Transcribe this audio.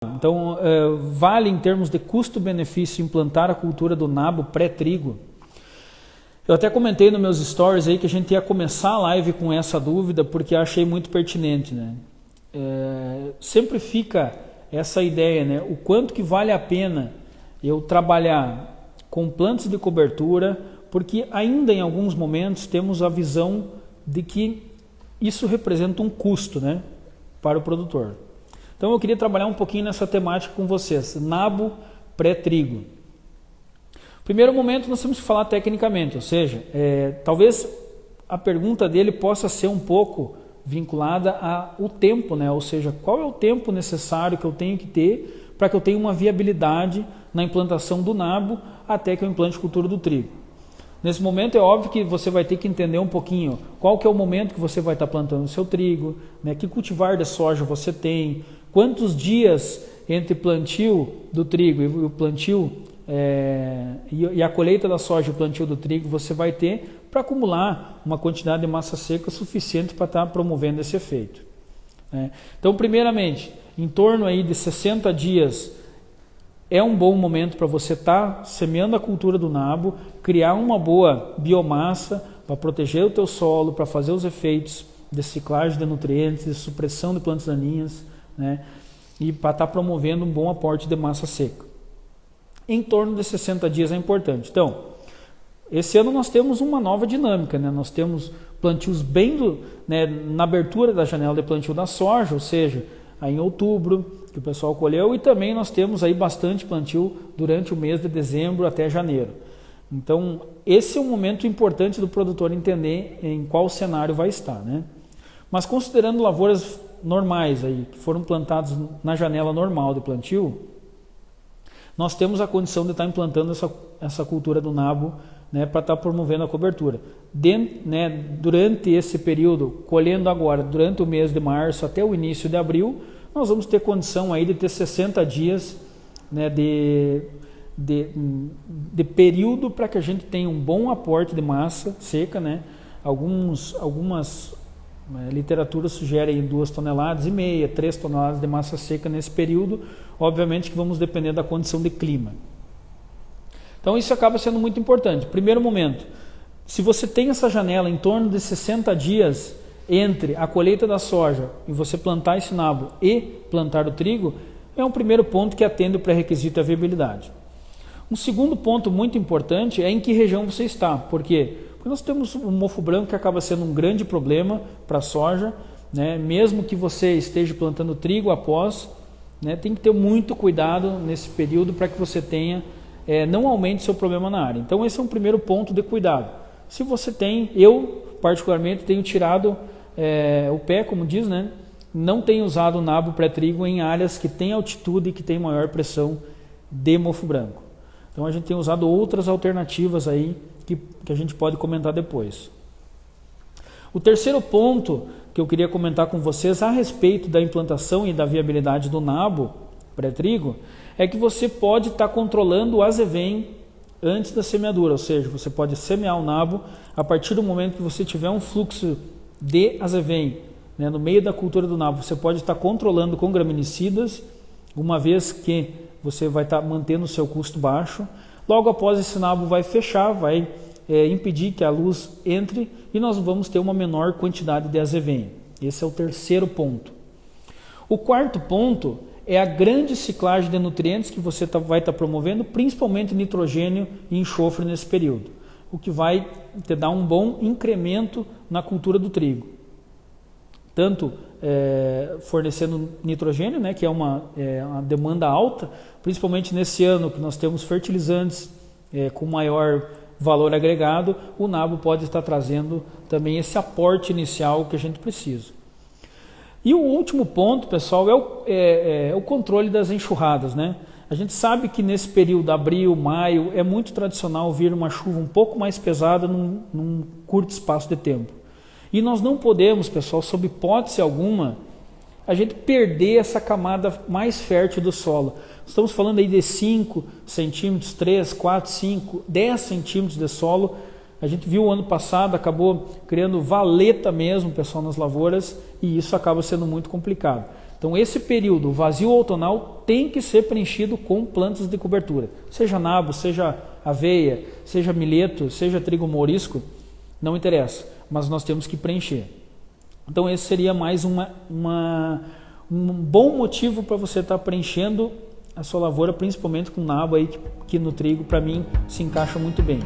Então, vale em termos de custo-benefício implantar a cultura do nabo pré-trigo? Eu até comentei nos meus stories aí que a gente ia começar a live com essa dúvida porque eu achei muito pertinente, né? Sempre fica essa ideia, né? O quanto que vale a pena eu trabalhar com plantas de cobertura, porque ainda em alguns momentos temos a visão de que isso representa um custo, né, para o produtor. Então eu queria trabalhar um pouquinho nessa temática com vocês, nabo pré-trigo. Primeiro momento nós temos que falar tecnicamente, ou seja, talvez a pergunta dele possa ser um pouco vinculada ao tempo, né? Ou seja, qual é o tempo necessário que eu tenho que ter para que eu tenha uma viabilidade na implantação do nabo até que eu implante cultura do trigo. Nesse momento é óbvio que você vai ter que entender um pouquinho qual que é o momento que você vai estar plantando o seu trigo, né? Que cultivar de soja você tem, quantos dias entre plantio do trigo e o plantio e a colheita da soja e o plantio do trigo você vai ter para acumular uma quantidade de massa seca suficiente para estar promovendo esse efeito. Então, primeiramente, em torno aí de 60 dias é um bom momento para você estar semeando a cultura do nabo, criar uma boa biomassa para proteger o teu solo, para fazer os efeitos de ciclagem de nutrientes, de supressão de plantas daninhas, né? E para estar promovendo um bom aporte de massa seca. Em torno de 60 dias é importante. Então, esse ano nós temos uma nova dinâmica, né? Nós temos plantios bem na abertura da janela de plantio da soja, ou seja, aí em outubro, que o pessoal colheu, e também nós temos aí bastante plantio durante o mês de dezembro até janeiro. Então, esse é um momento importante do produtor entender em qual cenário vai estar, né? Mas considerando lavouras normais aí, que foram plantadas na janela normal de plantio, nós temos a condição de estar implantando essa cultura do nabo, né, para estar promovendo a cobertura. Durante esse período, colhendo agora, durante o mês de março até o início de abril, nós vamos ter condição aí de ter 60 dias, né, de período para que a gente tenha um bom aporte de massa seca, né? Algumas literaturas sugerem 2,5 toneladas, 3 toneladas de massa seca nesse período. Obviamente que vamos depender da condição de clima. Então isso acaba sendo muito importante. Primeiro momento, se você tem essa janela em torno de 60 dias entre a colheita da soja e você plantar esse nabo e plantar o trigo, é um primeiro ponto que atende o pré-requisito da viabilidade. Um segundo ponto muito importante é em que região você está. Por quê? Porque nós temos um mofo branco que acaba sendo um grande problema para a soja, né? Mesmo que você esteja plantando trigo após, né? Tem que ter muito cuidado nesse período para que você tenha, não aumente seu problema na área. Então esse é um primeiro ponto de cuidado. Se você tem, eu particularmente tenho tirado o pé, como diz, né? Não tenho usado o nabo pré-trigo em áreas que têm altitude e que têm maior pressão de mofo branco. Então a gente tem usado outras alternativas aí que a gente pode comentar depois. O terceiro ponto que eu queria comentar com vocês a respeito da implantação e da viabilidade do nabo pré-trigo é que você pode estar controlando o azevém antes da semeadura, ou seja, você pode semear o nabo a partir do momento que você tiver um fluxo de azevém, né, no meio da cultura do nabo, você pode estar controlando com graminicidas, uma vez que você vai estar mantendo o seu custo baixo. Logo após esse nabo vai fechar, vai impedir que a luz entre e nós vamos ter uma menor quantidade de azevém. Esse é o terceiro ponto. O quarto ponto é a grande ciclagem de nutrientes que você vai estar promovendo, principalmente nitrogênio e enxofre nesse período, o que vai te dar um bom incremento na cultura do trigo. Tanto fornecendo nitrogênio, né, que é uma demanda alta, principalmente nesse ano que nós temos fertilizantes com maior valor agregado, o nabo pode estar trazendo também esse aporte inicial que a gente precisa. E o último ponto, pessoal, é o controle das enxurradas, né? A gente sabe que nesse período, abril, maio, é muito tradicional vir uma chuva um pouco mais pesada num curto espaço de tempo. E nós não podemos, pessoal, sob hipótese alguma, a gente perder essa camada mais fértil do solo. Estamos falando aí de 5 centímetros, 3, 4, 5, 10 centímetros de solo. A gente viu o ano passado, acabou criando valeta mesmo, pessoal, nas lavouras, e isso acaba sendo muito complicado. Então esse período vazio outonal tem que ser preenchido com plantas de cobertura, seja nabo, seja aveia, seja milheto, seja trigo mourisco, não interessa, mas nós temos que preencher. Então esse seria mais um bom motivo para você estar preenchendo a sua lavoura, principalmente com nabo aí, que no trigo para mim se encaixa muito bem.